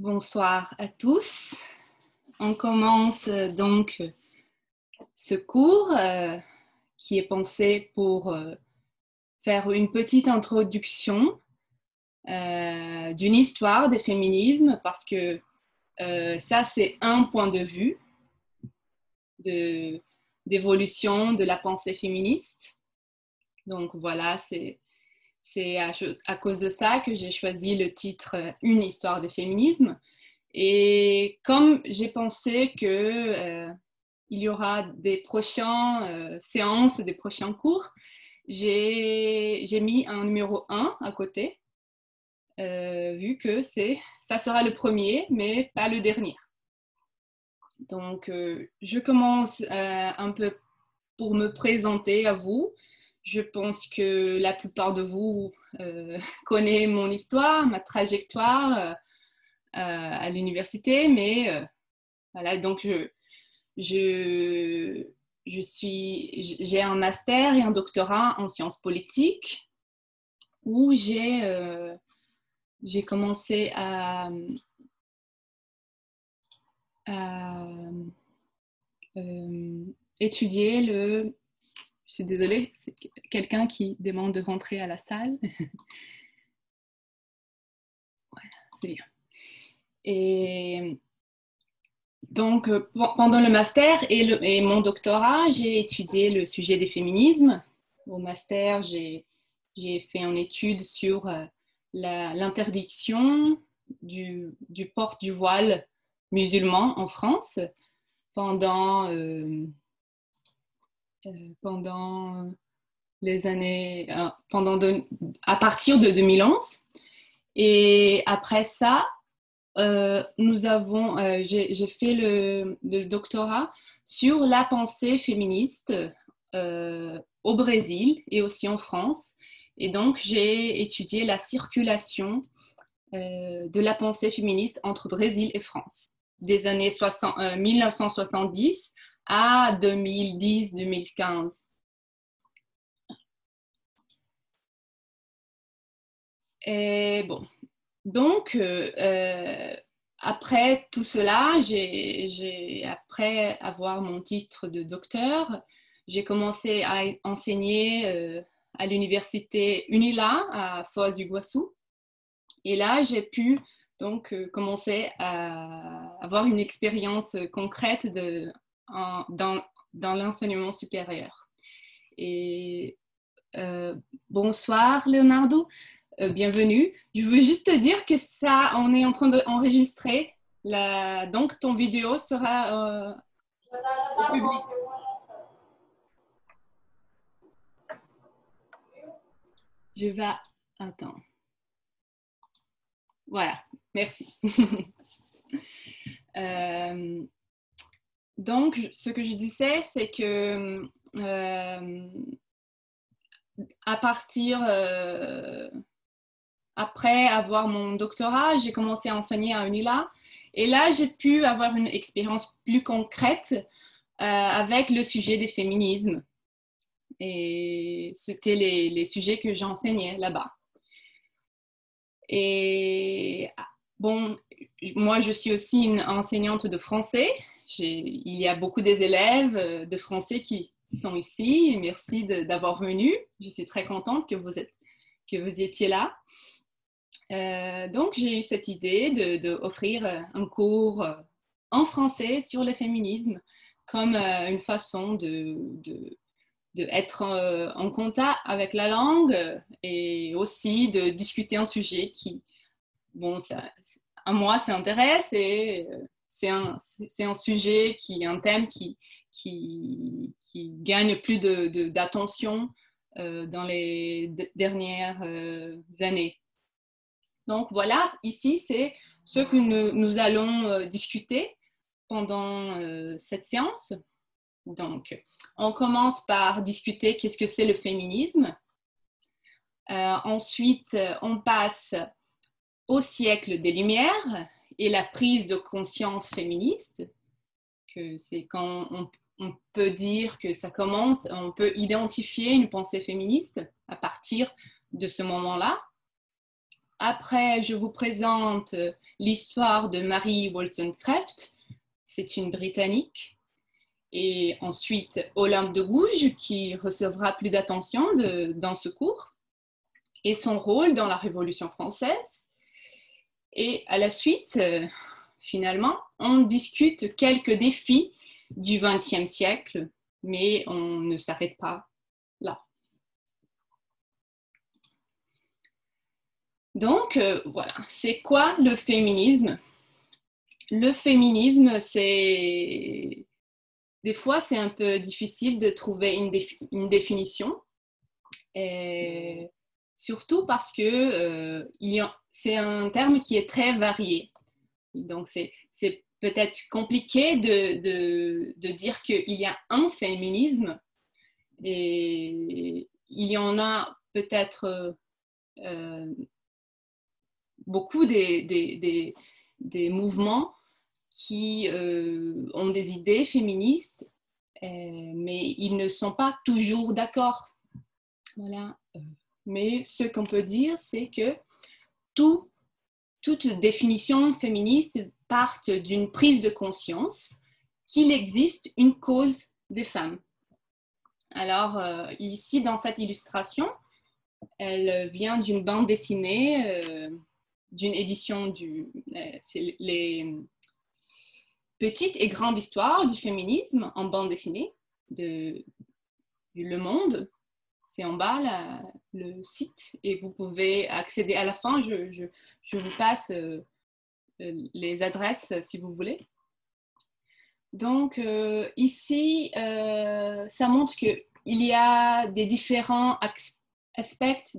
Bonsoir à tous. On commence donc ce cours qui est pensé pour faire une petite introduction d'une histoire des féminismes parce que ça c'est un point de vue d'évolution de la pensée féministe. Donc voilà, c'est à cause de ça que j'ai choisi le titre Une histoire des féminismes. Et comme j'ai pensé que il y aura des prochaines séances, des prochains cours, j'ai mis un numéro 1 à côté, vu que ça sera le premier, mais pas le dernier. Donc, je commence un peu pour me présenter à vous. Je pense que la plupart de vous connaissent mon histoire, ma trajectoire à l'université, mais voilà, donc j'ai un master et un doctorat en sciences politiques où j'ai commencé à étudier le... Je suis désolée, c'est quelqu'un qui demande de rentrer à la salle. Voilà, c'est bien. Et donc, pendant le master et mon doctorat, j'ai étudié le sujet des féminismes. Au master, j'ai fait une étude sur l'interdiction du port du voile musulman en France pendant les années, à partir de 2011. Et après ça, j'ai fait le doctorat sur la pensée féministe au Brésil et aussi en France. Et donc, j'ai étudié la circulation de la pensée féministe entre Brésil et France, des années 1970 à 2010-2015. Et bon, donc, après tout cela, après avoir mon titre de docteur, j'ai commencé à enseigner à l'université UNILA à Foz do Iguaçu. Et là, j'ai pu donc commencer à avoir une expérience concrète dans l'enseignement supérieur. Et bonsoir, Leonardo. Bienvenue. Je veux juste te dire que ça, on est en train d'enregistrer. Donc, ton vidéo sera au public. Je vais... Attends. Voilà, merci. Donc, ce que je disais, c'est que à partir... après avoir mon doctorat, j'ai commencé à enseigner à UNILA. Et là, j'ai pu avoir une expérience plus concrète avec le sujet des féminismes. Et c'était les sujets que j'enseignais là-bas. Et bon, moi, je suis aussi une enseignante de français. Il y a beaucoup des élèves de français qui sont ici. Merci d'avoir venu. Je suis très contente que vous étiez là. Donc, j'ai eu cette idée d'offrir un cours en français sur le féminisme comme une façon d'être en contact avec la langue et aussi de discuter un sujet qui, bon, à moi, ça intéresse et c'est un sujet un thème qui gagne plus d'attention dans les dernières années. Donc voilà, ici, c'est ce que nous allons discuter pendant cette séance. Donc, on commence par discuter qu'est-ce que c'est le féminisme. Ensuite, on passe au siècle des Lumières et la prise de conscience féministe, que c'est quand on peut dire que ça commence, on peut identifier une pensée féministe à partir de ce moment-là. après, je vous présente l'histoire de Mary Wollstonecraft. C'est une Britannique. Et ensuite, Olympe de Gouges, qui recevra plus d'attention dans ce cours, et son rôle dans la Révolution française. Et à la suite, finalement, on discute quelques défis du XXe siècle, mais on ne s'arrête pas là. Donc, voilà, c'est quoi le féminisme? Le féminisme, c'est... Des fois, c'est un peu difficile de trouver une définition, et surtout parce que c'est un terme qui est très varié. Donc, c'est peut-être compliqué de dire qu'il y a un féminisme, et il y en a peut-être beaucoup des mouvements qui ont des idées féministes, mais ils ne sont pas toujours d'accord. Voilà. Mais ce qu'on peut dire, c'est que toute définition féministe part d'une prise de conscience qu'il existe une cause des femmes. Alors, ici, dans cette illustration, elle vient d'une bande dessinée, d'une édition c'est les petites et grandes histoires du féminisme en bande dessinée du Le Monde. C'est en bas le site et vous pouvez accéder à la fin. Je vous passe les adresses si vous voulez. Donc ici, ça montre qu'il y a des différents aspects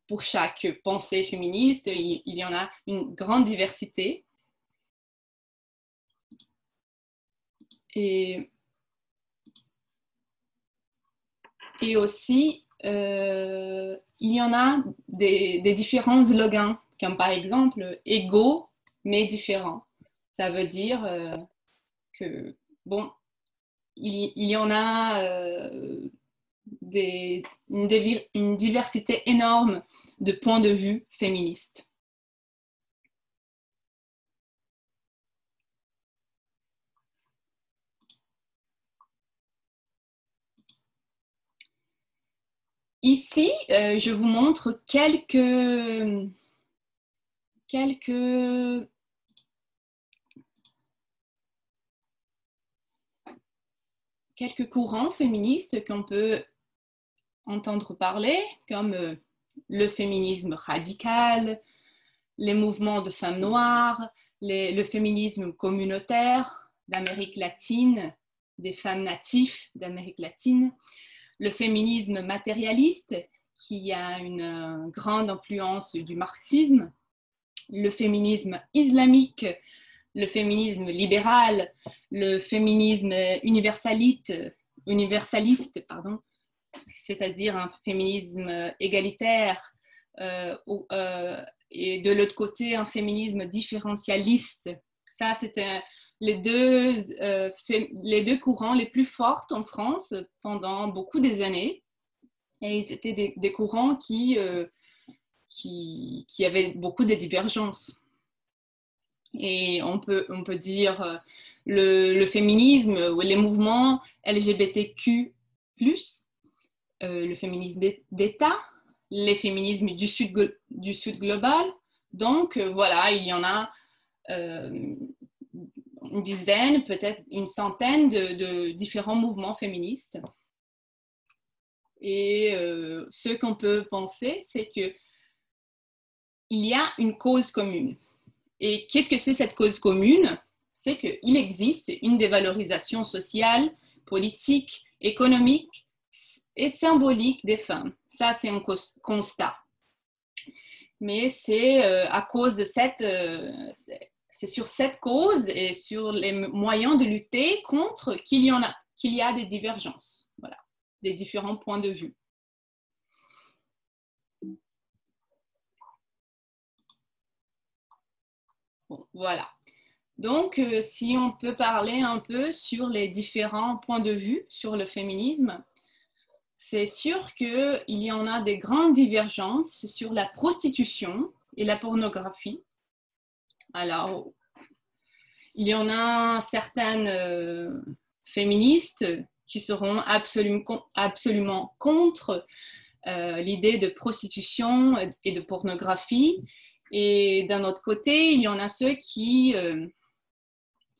pour chaque pensée féministe. Il y en a une grande diversité. Et aussi, il y en a des différents slogans, comme par exemple égaux mais différents. Ça veut dire que, bon, il y en a une diversité énorme de points de vue féministes. Ici, je vous montre quelques courants féministes qu'on peut entendre parler, comme le féminisme radical, les mouvements de femmes noires, le féminisme communautaire d'Amérique latine, des femmes natives d'Amérique latine, le féminisme matérialiste, qui a une grande influence du marxisme, le féminisme islamique, le féminisme libéral, le féminisme universaliste, c'est-à-dire un féminisme égalitaire, et de l'autre côté, un féminisme différentialiste. Ça, c'était les deux courants les plus forts en France pendant beaucoup des années. Et c'était des courants qui avaient beaucoup de divergences. Et on peut dire le féminisme ou les mouvements LGBTQ+, le féminisme d'État, les féminismes du Sud global. Donc, voilà, il y en a une dizaine, peut-être une centaine de différents mouvements féministes. Et ce qu'on peut penser, c'est qu'il y a une cause commune. Et qu'est-ce que c'est cette cause commune? C'est qu'il existe une dévalorisation sociale, politique, économique et symbolique des femmes. Ça, c'est un constat. Mais c'est à cause de c'est sur cette cause et sur les moyens de lutter contre qu'il y a des divergences. Voilà, des différents points de vue. Bon, voilà. Donc, si on peut parler un peu sur les différents points de vue sur le féminisme, c'est sûr qu'il y en a des grandes divergences sur la prostitution et la pornographie. Alors, il y en a certaines féministes qui seront absolument contre l'idée de prostitution et de pornographie. Et d'un autre côté, il y en a ceux qui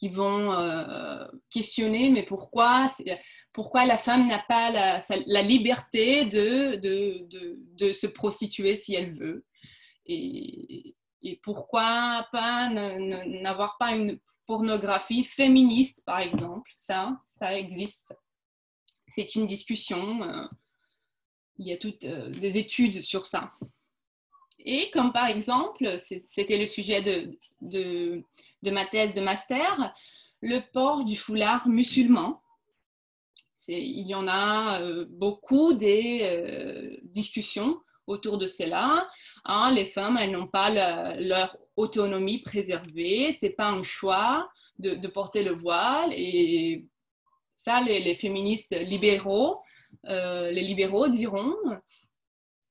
vont questionner, mais pourquoi la femme n'a pas la liberté de se prostituer si elle veut, et pourquoi pas n'avoir pas une pornographie féministe, par exemple. Ça existe. C'est une discussion. Il y a toutes des études sur ça. Et comme par exemple, c'était le sujet de ma thèse de master, le port du foulard musulman. Il y en a beaucoup des discussions autour de cela. Hein, les femmes, elles n'ont pas leur autonomie préservée, c'est pas un choix de porter le voile. Et ça, les féministes libéraux, les libéraux diront,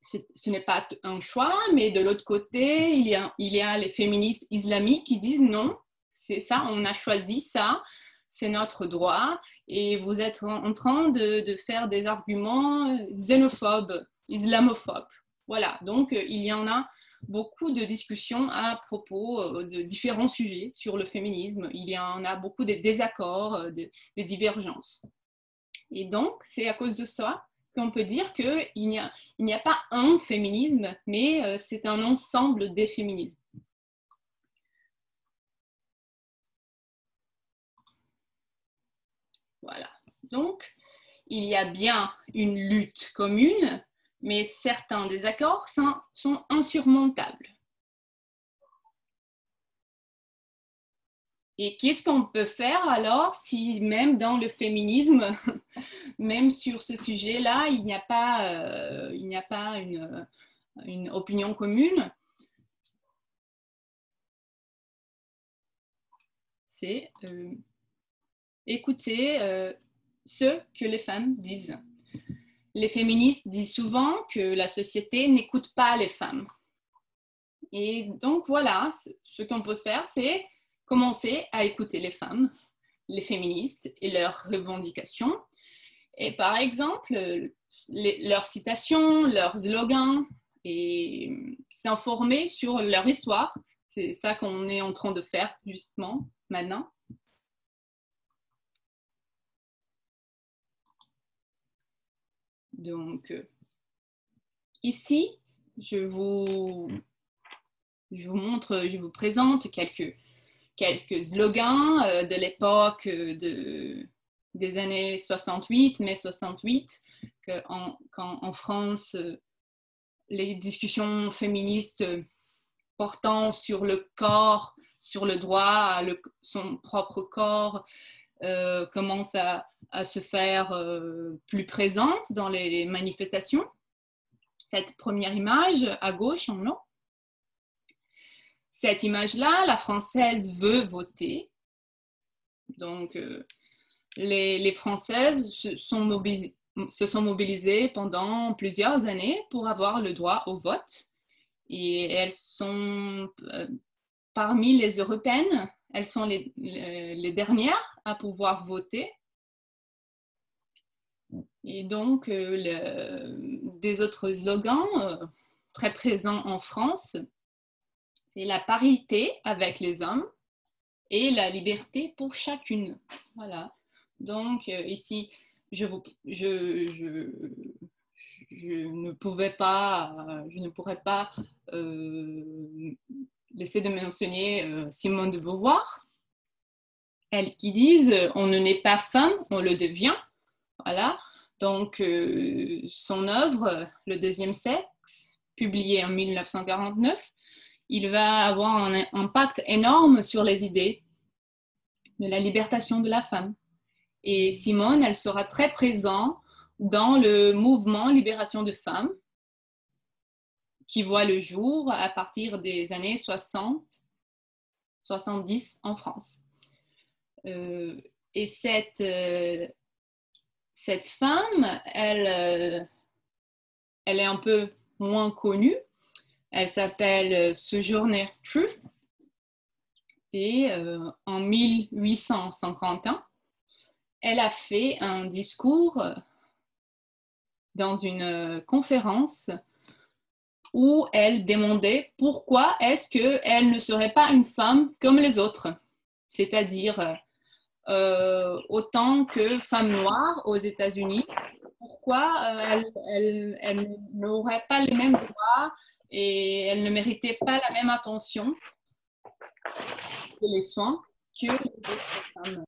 ce n'est pas un choix, mais de l'autre côté, il y a les féministes islamiques qui disent non, c'est ça, on a choisi ça, c'est notre droit, et vous êtes en train de faire des arguments xénophobes, islamophobes. Voilà, donc il y en a beaucoup de discussions à propos de différents sujets sur le féminisme. Il y en a beaucoup de désaccords, des divergences. Et donc, c'est à cause de ça qu'on peut dire qu'il n'y a pas un féminisme, mais c'est un ensemble des féminismes. Voilà. Donc, il y a bien une lutte commune, mais certains désaccords sont insurmontables. Et qu'est-ce qu'on peut faire alors si même dans le féminisme, même sur ce sujet-là, il n'y a pas une opinion commune? C'est écouter ce que les femmes disent. Les féministes disent souvent que la société n'écoute pas les femmes. Et donc voilà, ce qu'on peut faire, c'est commencer à écouter les femmes, les féministes et leurs revendications. Et par exemple, leurs citations, leurs slogans, et s'informer sur leur histoire. C'est ça qu'on est en train de faire justement maintenant. Donc, ici, je vous montre, je vous présente quelques slogans de l'époque des années 68, mai 68, quand en France, les discussions féministes portant sur le corps, sur le droit à son propre corps, commencent à se faire plus présentes dans les manifestations. Cette première image à gauche en blanc. Cette image-là, la Française veut voter. Donc, les Françaises se sont mobilisées pendant plusieurs années pour avoir le droit au vote. Et elles sont, parmi les Européennes, elles sont les dernières à pouvoir voter. Et donc, des autres slogans très présents en France, c'est la parité avec les hommes et la liberté pour chacune. Voilà. Donc, ici, je ne pourrais pas laisser de mentionner Simone de Beauvoir, elle qui dit on ne naît pas femme, on le devient. Voilà. Donc, son œuvre, Le deuxième sexe, publiée en 1949, il va avoir un impact énorme sur les idées de la libération de la femme. Et Simone, elle sera très présente dans le mouvement Libération de femmes, qui voit le jour à partir des années 60, 70 en France. Et cette cette femme, elle est un peu moins connue. Elle s'appelle Sojourner Truth. Et en 1851, elle a fait un discours dans une conférence où elle demandait pourquoi est-ce qu'elle ne serait pas une femme comme les autres, c'est-à-dire autant que femme noire aux États-Unis. Pourquoi elle n'aurait pas les mêmes droits et elle ne méritait pas la même attention et les soins que les autres femmes.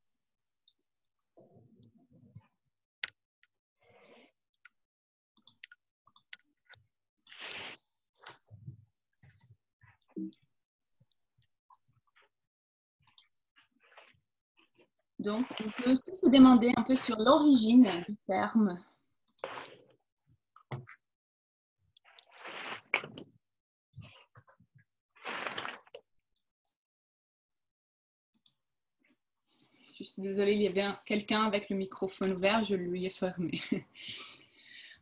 Donc, on peut aussi se demander un peu sur l'origine du terme. Je suis désolée, il y avait quelqu'un avec le microphone ouvert, je lui ai fermé.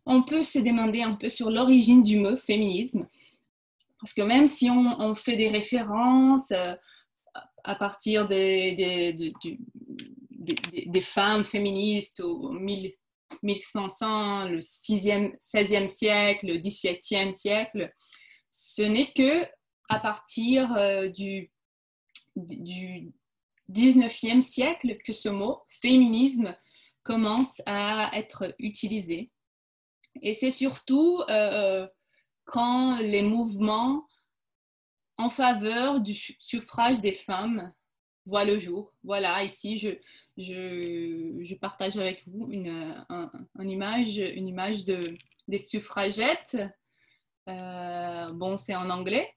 On peut se demander un peu sur l'origine du mot féminisme, parce que même si on fait des références à partir des femmes féministes au 1500, le 16e siècle, le 17e siècle, ce n'est que à partir du 19e siècle que ce mot féminisme commence à être utilisé. Et c'est surtout quand les mouvements en faveur du suffrage des femmes voient le jour. Voilà, ici, je partage avec vous une image des suffragettes. Bon, c'est en anglais,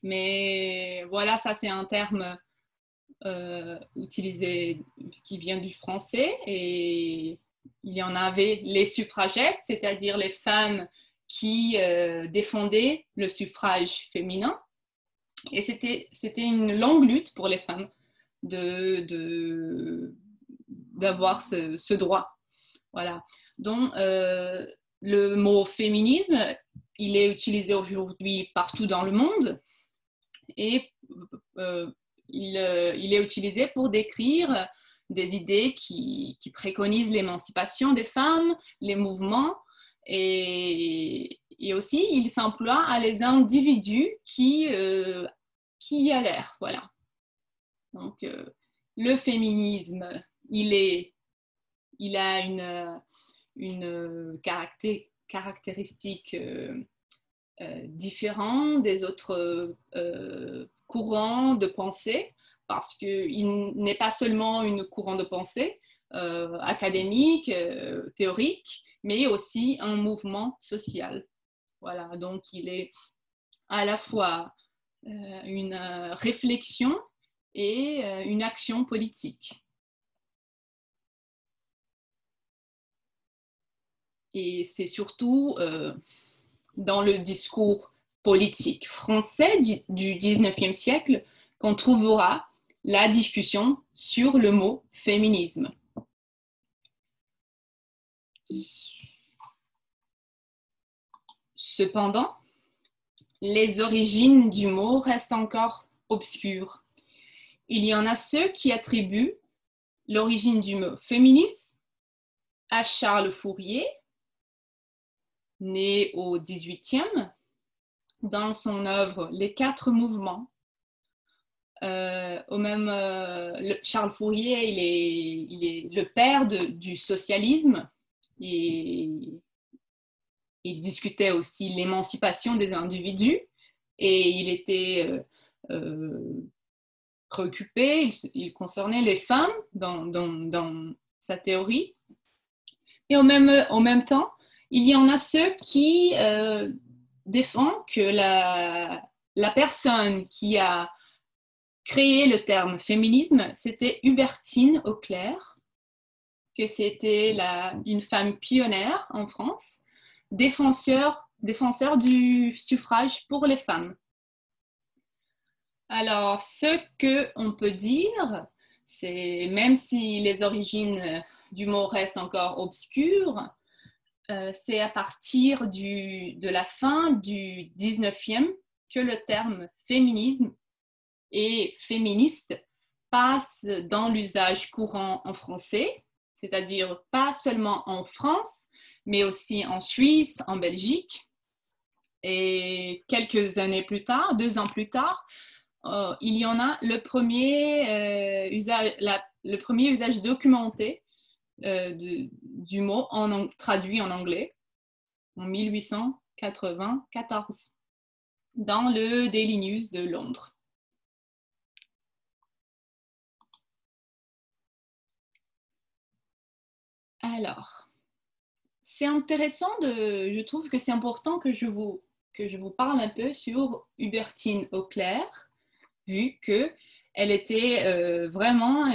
mais voilà, ça c'est un terme utilisé qui vient du français, et il y en avait les suffragettes, c'est-à-dire les femmes qui défendaient le suffrage féminin. Et c'était une longue lutte pour les femmes d'avoir ce droit. Voilà. Donc, le mot féminisme, il est utilisé aujourd'hui partout dans le monde, et il est utilisé pour décrire des idées qui préconisent l'émancipation des femmes, les mouvements, et aussi il s'emploie à les individus qui y adhèrent. Voilà. Donc, le féminisme, il a une caractéristique différent des autres courants de pensée, parce qu'il n'est pas seulement un courant de pensée académique, théorique, mais aussi un mouvement social. Voilà, donc il est à la fois une réflexion et une action politique. Et c'est surtout dans le discours politique français du 19e siècle qu'on trouvera la discussion sur le mot féminisme. Cependant, les origines du mot restent encore obscures. Il y en a ceux qui attribuent l'origine du mot féministe à Charles Fourier, né au XVIIIe, dans son œuvre Les Quatre Mouvements. Charles Fourier, il est le père du socialisme, et il discutait aussi l'émancipation des individus, et il était préoccupé, il concernait les femmes dans sa théorie. Et au même temps, il y en a ceux qui défendent que la personne qui a créé le terme féminisme, c'était Hubertine Auclair, que c'était une femme pionnière en France, défenseur du suffrage pour les femmes. Alors, ce qu'on peut dire, c'est, même si les origines du mot reste encore obscur, c'est à partir de la fin du 19e que le terme féminisme et féministe passe dans l'usage courant en français, c'est-à-dire pas seulement en France, mais aussi en Suisse, en Belgique. Et quelques années plus tard, 2 ans plus tard, il y en a le premier usage documenté du mot traduit en anglais en 1894 dans le Daily News de Londres. Alors, c'est intéressant je trouve que c'est important que je vous parle un peu sur Hubertine Auclair, vu qu'elle était vraiment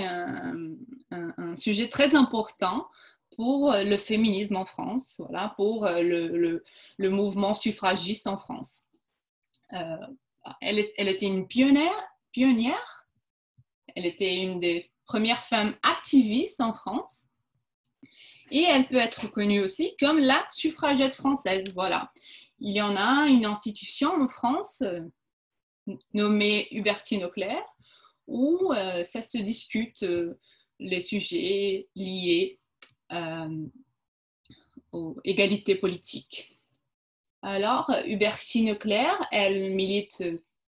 un sujet très important pour le féminisme en France, voilà, pour le mouvement suffragiste en France. Elle était une pionnière, elle était une des premières femmes activistes en France, et elle peut être connue aussi comme la suffragette française, voilà. Il y en a une institution en France nommée Hubertine Auclair, où ça se discute les sujets liés aux égalités politiques. Alors, Hubertine Auclair, elle milite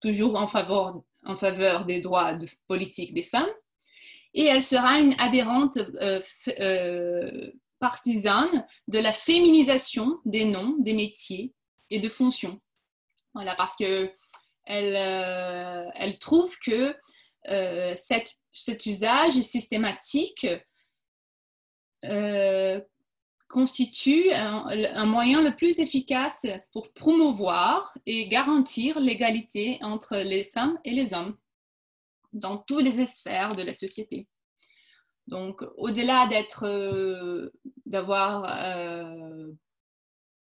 toujours en faveur des droits politiques des femmes, et elle sera une adhérente partisane de la féminisation des noms, des métiers et de fonctions. Voilà, parce que elle trouve que cet usage systématique constitue un moyen le plus efficace pour promouvoir et garantir l'égalité entre les femmes et les hommes dans toutes les sphères de la société. Donc, au-delà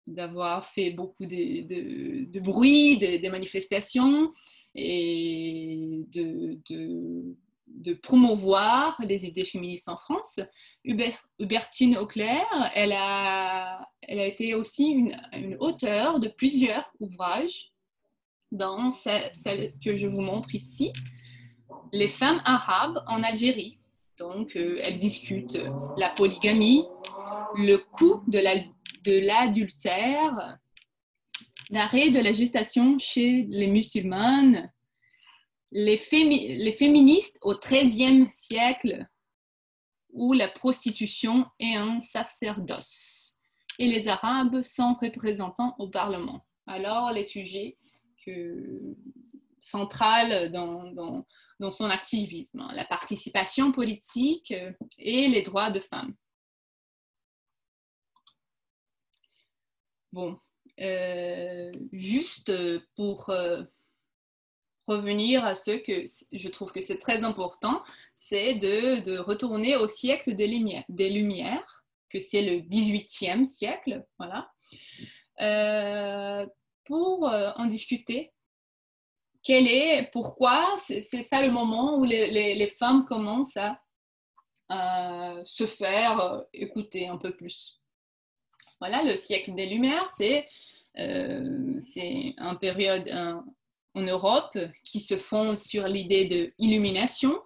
d'avoir fait beaucoup de bruit, des manifestations et de promouvoir les idées féministes en France, Hubertine Auclair, elle a été aussi une auteure de plusieurs ouvrages, dans celle que je vous montre ici, Les femmes arabes en Algérie. Donc, elle discute la polygamie, le coût de l'adultère, l'arrêt de la gestation chez les musulmanes, les féministes au XIIIe siècle, où la prostitution est un sacerdoce, et les Arabes sont représentants au Parlement. Alors, les sujets centrales dans son activisme, la participation politique et les droits de femmes. Bon, juste pour revenir à ce que je trouve que c'est très important, c'est de retourner au siècle des Lumières, que c'est le XVIIIe siècle, voilà, pour en discuter. Pourquoi c'est ça le moment où les femmes commencent à se faire écouter un peu plus. Voilà, le siècle des Lumières, c'est une période en Europe qui se fonde sur l'idée de illumination.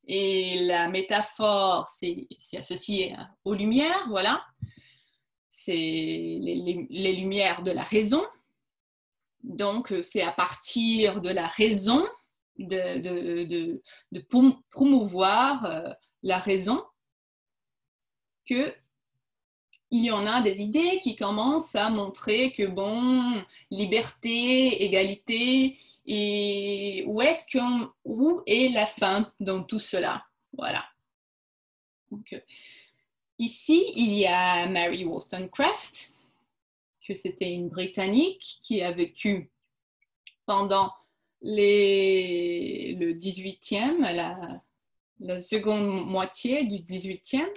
Et la métaphore, c'est associé aux lumières, voilà. C'est les lumières de la raison. Donc, c'est à partir de la raison, de promouvoir la raison, qu'il y en a des idées qui commencent à montrer que, bon, liberté, égalité, et où est la femme dans tout cela? Voilà. Donc, ici, il y a Mary Wollstonecraft, que c'était une Britannique qui a vécu pendant le 18e, la seconde moitié du 18e.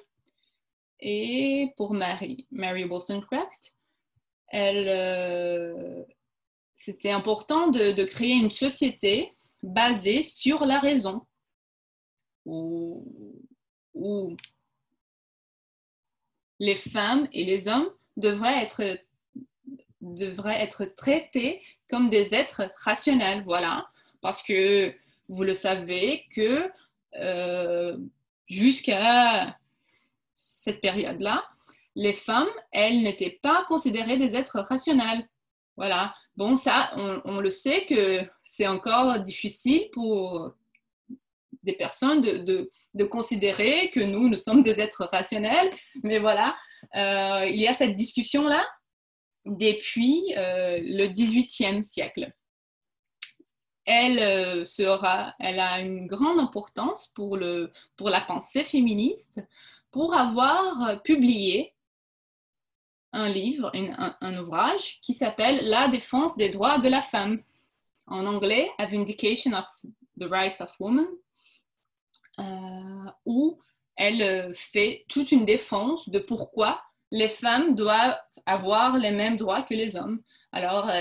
Et pour Mary Wollstonecraft, c'était important de créer une société basée sur la raison, où les femmes et les hommes devraient être traités comme des êtres rationnels, voilà, parce que vous le savez que jusqu'à cette période-là, les femmes, elles n'étaient pas considérées des êtres rationnels. Voilà. Bon, ça, on le sait que c'est encore difficile pour des personnes de considérer que nous sommes des êtres rationnels. Mais voilà, il y a cette discussion-là depuis le XVIIIe siècle. Elle a une grande importance pour la pensée féministe, pour avoir publié un livre, un ouvrage qui s'appelle La défense des droits de la femme. En anglais, A Vindication of the Rights of Women, où elle fait toute une défense de pourquoi les femmes doivent avoir les mêmes droits que les hommes. Alors,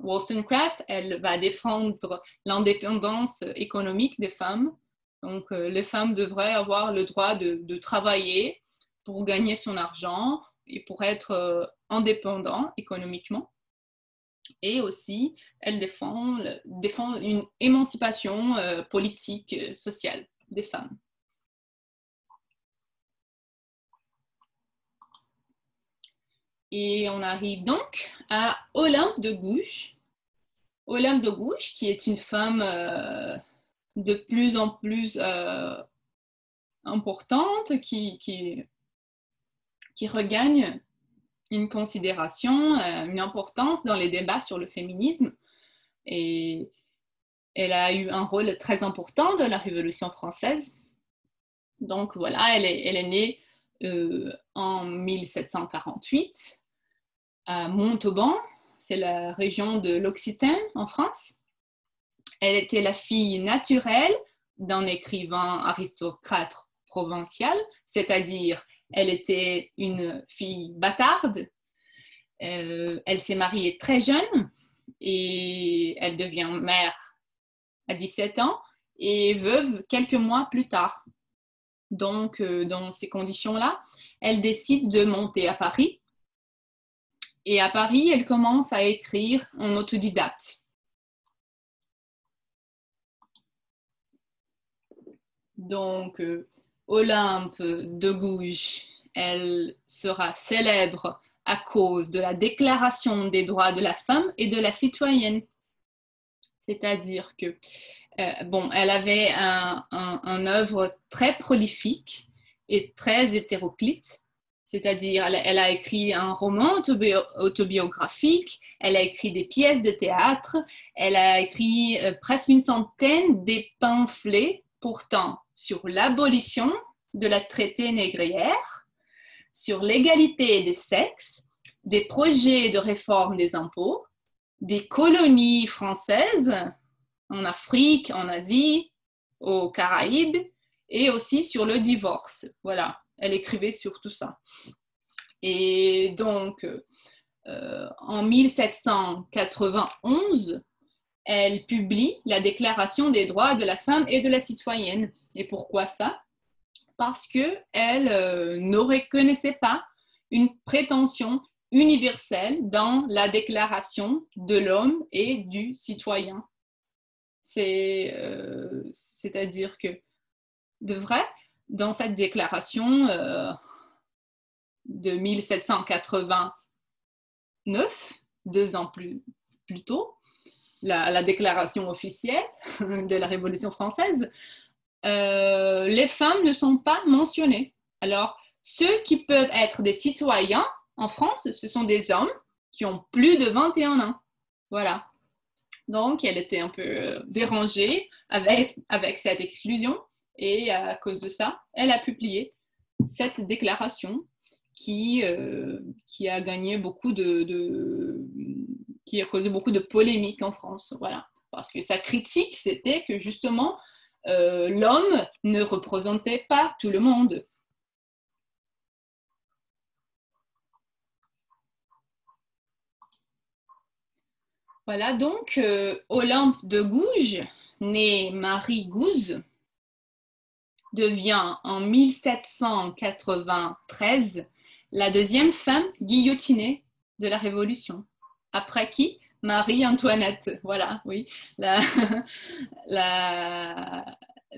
Wollstonecraft, elle va défendre l'indépendance économique des femmes. Donc, les femmes devraient avoir le droit de travailler pour gagner son argent et pour être indépendant économiquement. Et aussi, elle défend une émancipation politique, sociale des femmes. Et on arrive donc à Olympe de Gouges. Olympe de Gouges, qui est une femme de plus en plus importante, qui regagne une considération, une importance dans les débats sur le féminisme. Et elle a eu un rôle très important dans la Révolution française. Donc voilà, elle est née en 1748 à Montauban, c'est la région de l'Occitan en France. Elle était la fille naturelle d'un écrivain aristocrate provincial, c'est-à-dire elle était une fille bâtarde. Elle s'est mariée très jeune et elle devient mère à 17 ans et veuve quelques mois plus tard. Donc, dans ces conditions-là, elle décide de monter à Paris. Et à Paris, elle commence à écrire en autodidacte. Donc, Olympe de Gouges, elle sera célèbre à cause de la Déclaration des droits de la femme et de la citoyenne. C'est-à-dire que, elle avait un œuvre très prolifique et très hétéroclite. C'est-à-dire, elle a écrit un roman autobiographique, elle a écrit des pièces de théâtre, elle a écrit presque une centaine de pamphlets portant sur l'abolition de la traité négrière, sur l'égalité des sexes, des projets de réforme des impôts, des colonies françaises en Afrique, en Asie, aux Caraïbes, et aussi sur le divorce. Voilà, elle écrivait sur tout ça. Et donc, en 1791, elle publie la Déclaration des droits de la femme et de la citoyenne. Et pourquoi ça? Parce qu'elle ne reconnaissait pas une prétention universelle dans la Déclaration de l'homme et du citoyen. C'est-à-dire que, de vrai, dans cette déclaration de 1789, 2 ans plus tôt, la déclaration officielle de la Révolution française, les femmes ne sont pas mentionnées. Alors, ceux qui peuvent être des citoyens en France, ce sont des hommes qui ont plus de 21 ans. Voilà. Donc, elle était un peu dérangée avec cette exclusion et à cause de ça, elle a publié cette déclaration qui a gagné qui a causé beaucoup de polémiques en France. Voilà. Parce que sa critique, c'était que justement, l'homme ne représentait pas tout le monde. Voilà, donc Olympe de Gouges, née Marie Gouze, devient en 1793 la deuxième femme guillotinée de la Révolution. Après qui? Marie-Antoinette, voilà, oui,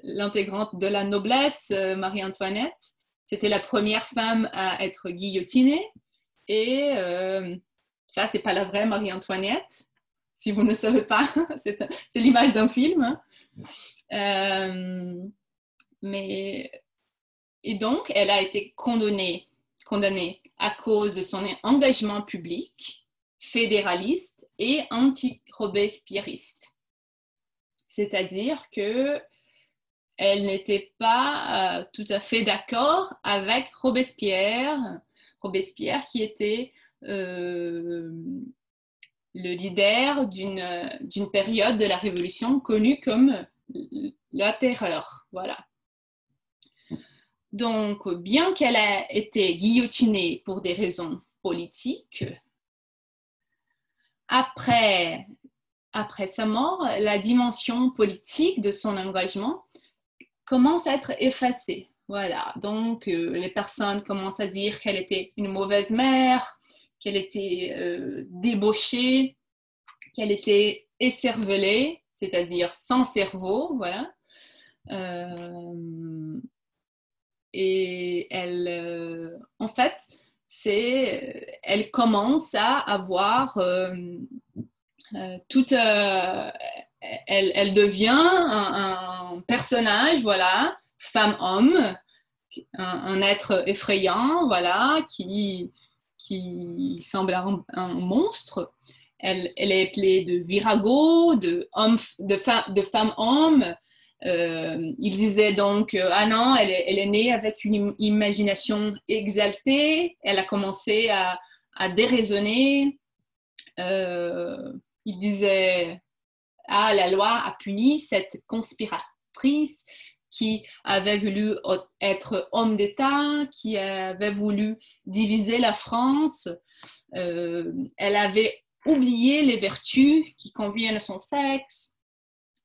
l'intégrante de la noblesse, Marie-Antoinette. C'était la première femme à être guillotinée. Et ça, c'est pas la vraie Marie-Antoinette, si vous ne savez pas, c'est l'image d'un film. Et donc, elle a été condamnée à cause de son engagement public, fédéraliste et anti-robespierriste. C'est-à-dire qu'elle n'était pas tout à fait d'accord avec Robespierre qui était le leader d'une période de la Révolution connue comme la Terreur. Voilà. Donc, bien qu'elle ait été guillotinée pour des raisons politiques, après sa mort, la dimension politique de son engagement commence à être effacée. Voilà, donc les personnes commencent à dire qu'elle était une mauvaise mère, qu'elle était débauchée, qu'elle était écervelée, c'est-à-dire sans cerveau, voilà. Et elle, en fait, elle commence à avoir elle devient un personnage, voilà, femme-homme, un être effrayant, voilà, qui semble un monstre. Elle est appelée de virago, de femme-homme. Il disait donc, ah non, elle est née avec une imagination exaltée. Elle a commencé à déraisonner. Il disait, ah, la loi a puni cette conspiratrice qui avait voulu être homme d'État, qui avait voulu diviser la France. Elle avait oublié les vertus qui conviennent à son sexe.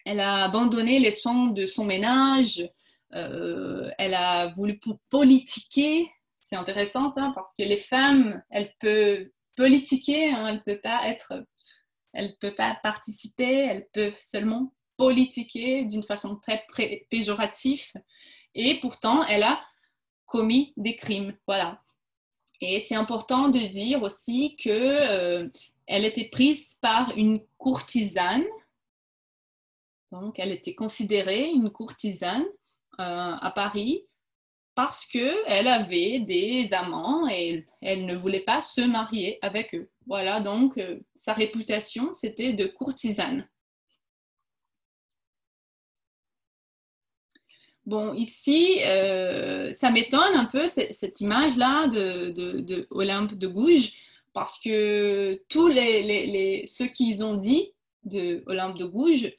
Elle a abandonné les soins de son ménage. Elle a voulu politiquer. C'est intéressant ça, parce que les femmes, elles peuvent politiquer, hein, elles peuvent pas participer, elles peuvent seulement politiquer d'une façon très péjorative. Et pourtant, elle a commis des crimes. Voilà. Et c'est important de dire aussi que elle était prise par une courtisane. Donc, elle était considérée une courtisane à Paris parce qu'elle avait des amants et elle ne voulait pas se marier avec eux. Voilà, donc sa réputation, c'était de courtisane. Bon, ici, ça m'étonne un peu cette image-là de Olympe de Gouges, parce que tous ceux qui ont dit de Olympe de Gouges,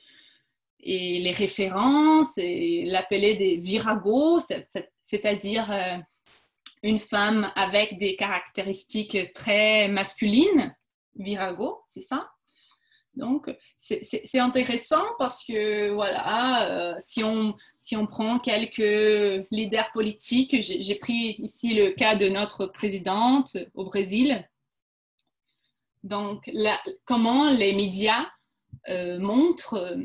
et les références, et l'appeler des viragos, c'est-à-dire une femme avec des caractéristiques très masculines, virago, c'est ça. Donc, c'est intéressant parce que, voilà, si on prend quelques leaders politiques, j'ai pris ici le cas de notre présidente au Brésil. Donc, comment les médias montrent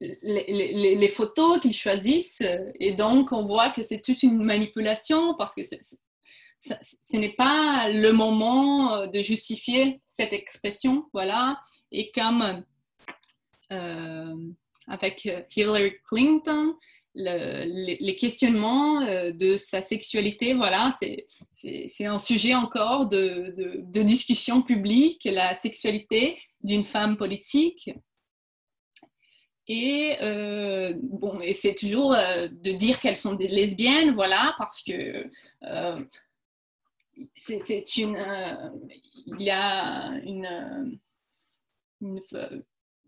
les photos qu'ils choisissent, et donc on voit que c'est toute une manipulation parce que ce n'est pas le moment de justifier cette expression, voilà. Et comme avec Hillary Clinton, les questionnements de sa sexualité, voilà, c'est un sujet encore de discussion publique, la sexualité d'une femme politique. Et bon, et c'est toujours de dire qu'elles sont des lesbiennes, voilà, parce que c'est une, il y a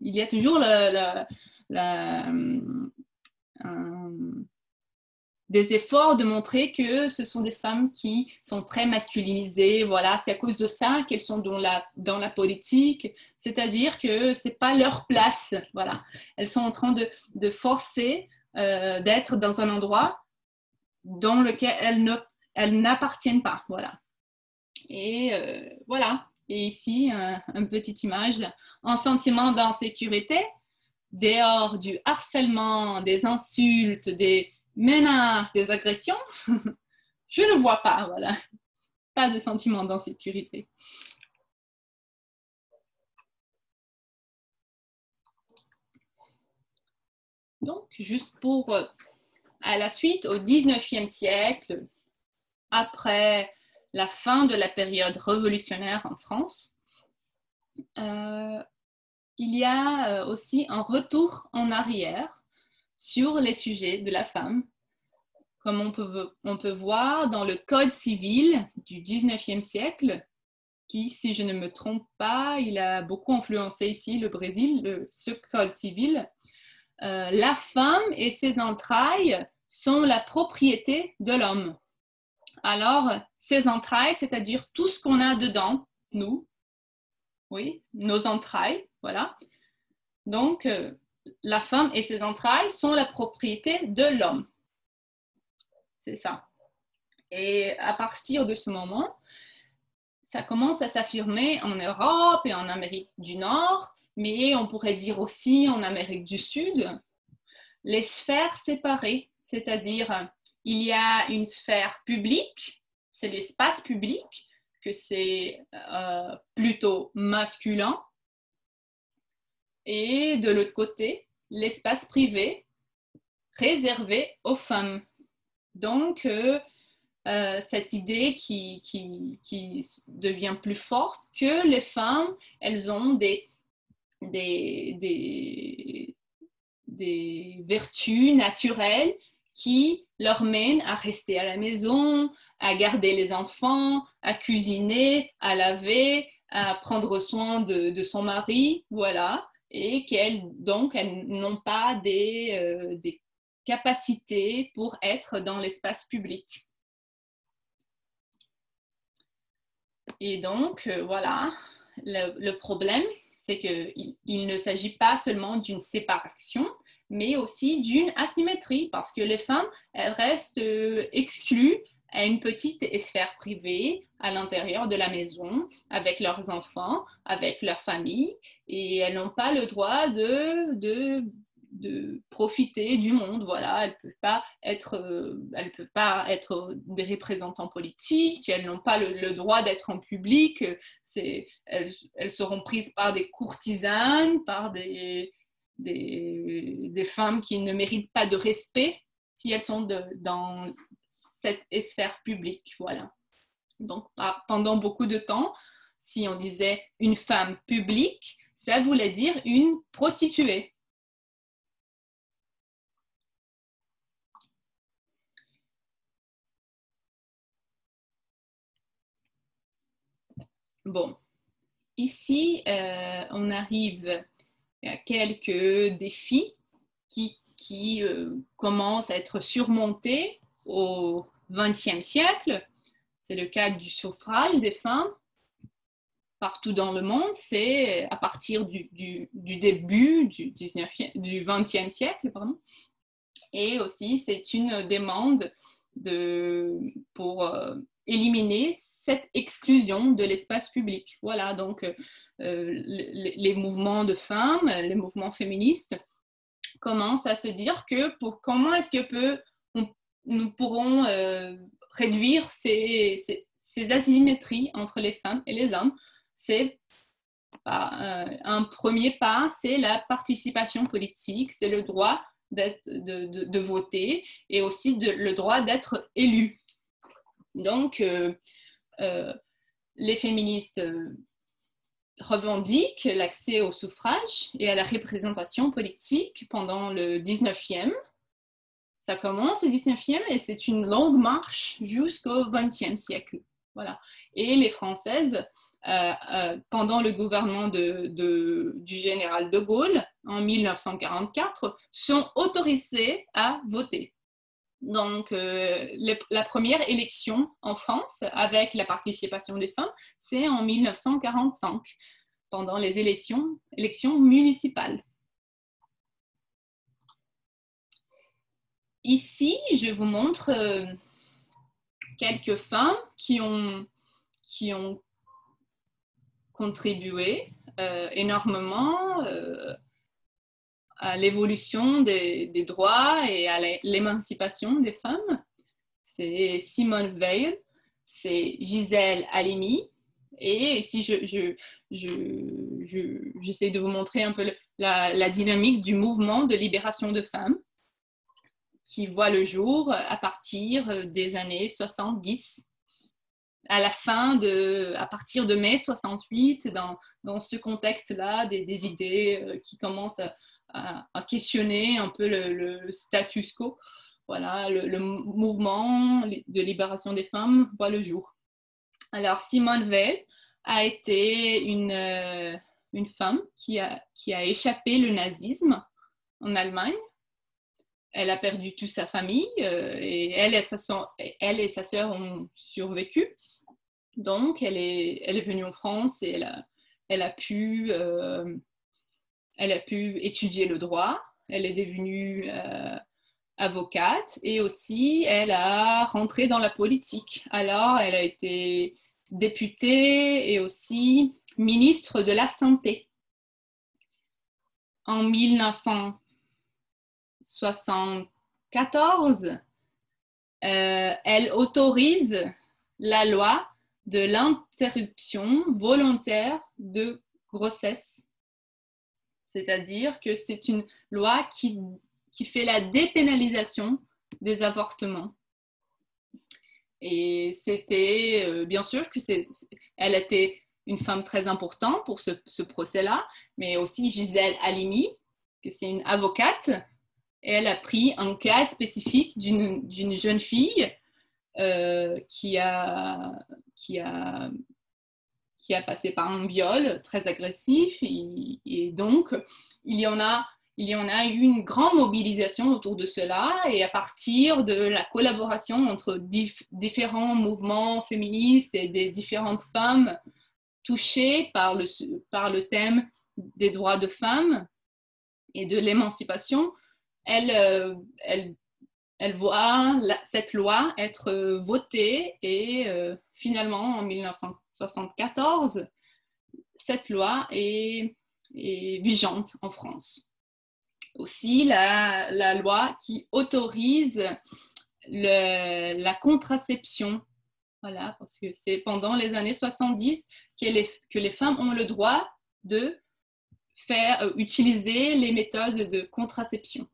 il y a toujours des efforts de montrer que ce sont des femmes qui sont très masculinisées. Voilà, c'est à cause de ça qu'elles sont dans la politique, c'est-à-dire que ce n'est pas leur place. Voilà. Elles sont en train de forcer d'être dans un endroit dans lequel elles n'appartiennent pas. Voilà. Et voilà. Et ici, une petite image, un sentiment d'insécurité, dehors du harcèlement, des insultes, des menaces, des agressions. Je ne vois pas, voilà. Pas de sentiment d'insécurité. Donc, juste pour à la suite, au XIXe siècle, après la fin de la période révolutionnaire en France, il y a aussi un retour en arrière sur les sujets de la femme, comme on peut voir dans le Code civil du XIXe siècle, qui, si je ne me trompe pas, il a beaucoup influencé ici le Brésil, ce Code civil. La femme et ses entrailles sont la propriété de l'homme. Alors, ses entrailles, c'est-à-dire tout ce qu'on a dedans, nous, oui, nos entrailles, voilà. Donc, la femme et ses entrailles sont la propriété de l'homme. C'est ça. Et à partir de ce moment, ça commence à s'affirmer en Europe et en Amérique du Nord, mais on pourrait dire aussi en Amérique du Sud, les sphères séparées, c'est-à-dire il y a une sphère publique, c'est l'espace public, que c'est plutôt masculin, et de l'autre côté, l'espace privé réservé aux femmes. Donc, cette idée qui devient plus forte, que les femmes, elles ont des vertus naturelles qui leur mènent à rester à la maison, à garder les enfants, à cuisiner, à laver, à prendre soin de son mari, voilà, et qu'elles donc elles n'ont pas des capacités pour être dans l'espace public. Et donc, voilà, le problème, c'est qu'il ne s'agit pas seulement d'une séparation, mais aussi d'une asymétrie, parce que les femmes, elles restent exclues à une petite sphère privée à l'intérieur de la maison, avec leurs enfants, avec leur famille, et elles n'ont pas le droit de profiter du monde. Voilà, elles ne peuvent pas être des représentants politiques, elles n'ont pas le droit d'être en public. Elles seront prises par des courtisanes, par des femmes qui ne méritent pas de respect si elles sont dans cette sphère publique. Voilà. Donc, pendant beaucoup de temps, si on disait une femme publique, ça voulait dire une prostituée. Bon, ici, on arrive à quelques défis qui commencent à être surmontés au XXe siècle. C'est le cas du suffrage des femmes partout dans le monde. C'est à partir du début du XXe siècle. Pardon. Et aussi, c'est une demande pour éliminer cette exclusion de l'espace public. Voilà, donc les mouvements de femmes, les mouvements féministes commencent à se dire que comment est-ce que nous pourrons réduire ces asymétries entre les femmes et les hommes. C'est un premier pas, c'est la participation politique, c'est le droit de voter et aussi le droit d'être élu. Donc, les féministes revendiquent l'accès au suffrage et à la représentation politique pendant le 19e. Ça commence le 19e et c'est une longue marche jusqu'au 20e siècle. Voilà. Et les Françaises, pendant le gouvernement du général de Gaulle, en 1944, sont autorisées à voter. Donc, la première élection en France avec la participation des femmes, c'est en 1945, pendant les élections municipales. Ici, je vous montre quelques femmes qui qui ont contribué énormément à l'évolution des droits et à l'émancipation des femmes. C'est Simone Weil, c'est Gisèle Halimi, et ici j'essaie de vous montrer un peu la dynamique du mouvement de libération de femmes qui voit le jour à partir des années 70, à partir de mai 68, dans ce contexte-là, des idées qui commencent à questionner un peu le status quo. Voilà, le mouvement de libération des femmes voit le jour. Alors, Simone Weil a été une femme qui a échappé le nazisme en Allemagne. Elle a perdu toute sa famille et elle et sa sœur ont survécu. Donc, elle est venue en France et elle a pu étudier le droit. Elle est devenue avocate et aussi elle a rentré dans la politique. Alors, elle a été députée et aussi ministre de la Santé. En 1974, elle autorise la loi de l'interruption volontaire de grossesse. C'est-à-dire que c'est une loi qui fait la dépénalisation des avortements. Et c'était, bien sûr, elle était une femme très importante pour ce procès-là, mais aussi Gisèle Halimi, que c'est une avocate, et elle a pris un cas spécifique d'une jeune fille qui a passé par un viol très agressif et donc il y en a eu une grande mobilisation autour de cela et à partir de la collaboration entre différents mouvements féministes et des différentes femmes touchées par le thème des droits de femmes et de l'émancipation, elle voit cette loi être votée et finalement en 1974, cette loi est vigente en France. Aussi la loi qui autorise la contraception. Voilà, parce que c'est pendant les années 70 que les femmes ont le droit de utiliser les méthodes de contraception.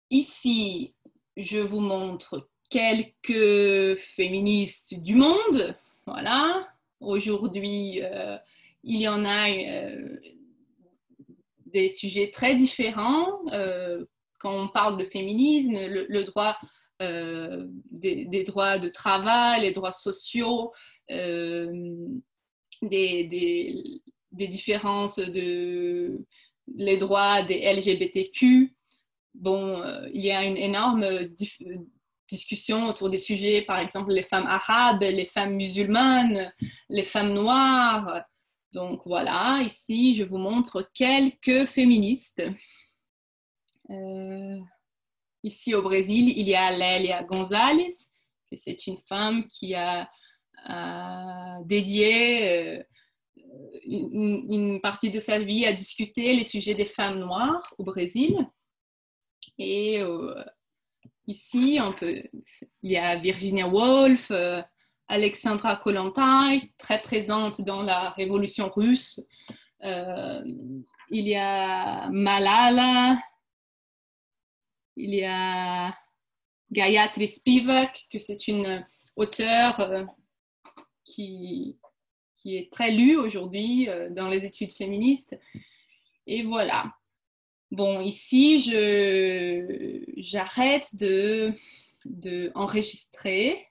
Ici, je vous montre quelques féministes du monde. Voilà. Aujourd'hui, il y en a des sujets très différents. Quand on parle de féminisme, le droit des droits de travail, les droits sociaux, des différences les droits des LGBTQ. Bon, il y a une énorme discussion autour des sujets, par exemple les femmes arabes, les femmes musulmanes, les femmes noires. Donc voilà, ici je vous montre quelques féministes. Ici au Brésil, il y a Lélia Gonzalez, c'est une femme qui a dédié une partie de sa vie à discuter les sujets des femmes noires au Brésil. Et ici, il y a Virginia Woolf, Alexandra Kollontai, très présente dans la révolution russe. Il y a Malala, il y a Gayatri Spivak, que c'est une auteure qui est très lue aujourd'hui dans les études féministes. Et voilà. Bon, ici, j'arrête de enregistrer